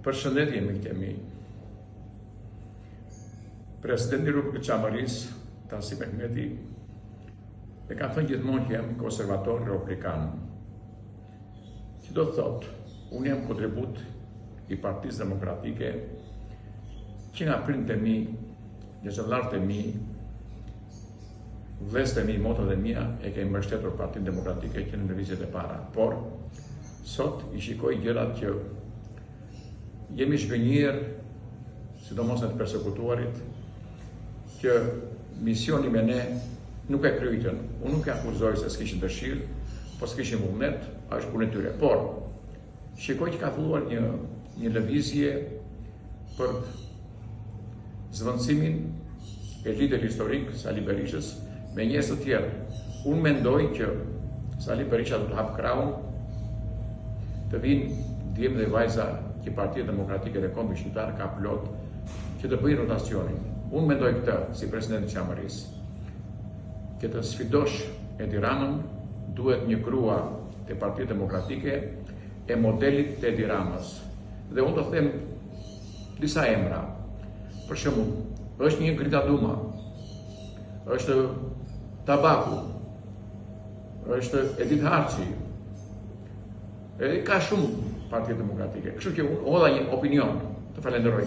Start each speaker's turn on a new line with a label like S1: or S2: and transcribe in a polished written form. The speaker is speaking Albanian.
S1: Përshëndetje miqtë e mi. Presidenti i Republikës Çamërisë, Tasim Mehmeti, e ka thënë gjithmonë që jam konservator republikan. Që do të thotë, unë jam kontribut i Partisë Demokratike që nga prindët e mi, gjëllarët e mi, vëllezërit e mi, motrat e mia e kemi mbështetur Partinë Demokratike që në lëvizjet e para. Por sot i shikoj gjërat që jemi shgënjur, sidomos në të persekutuarit, që misioni me ne nuk e kryetën. Unë nuk e akuzoj se s'kishin dëshirë, po s'kishin vullnet, është punë e tyre. Por shikoj që ka filluar një lëvizje për zvendësimin e liderit historik Sali Berishës me njerëz të tjerë. Unë mendoj që Sali Berisha do të hap krahun, të vinë djemë dhe vajza që Partia Demokratike dhe Kombi Shqiptar ka plot që të bëjë rotacionin. Unë mendoj këtë si president i Çamërisë, që të sfidosh Edi Ramën duhet një grua të Partia Demokratike e modelit të Edi Ramës. Dhe unë të them disa emra. Për shembull, është një Grita Duma, është Tabaku, është Edith Harçi, ka shumë Partia Demokratike. Kështu që unë hodha një opinion, të falenderoj.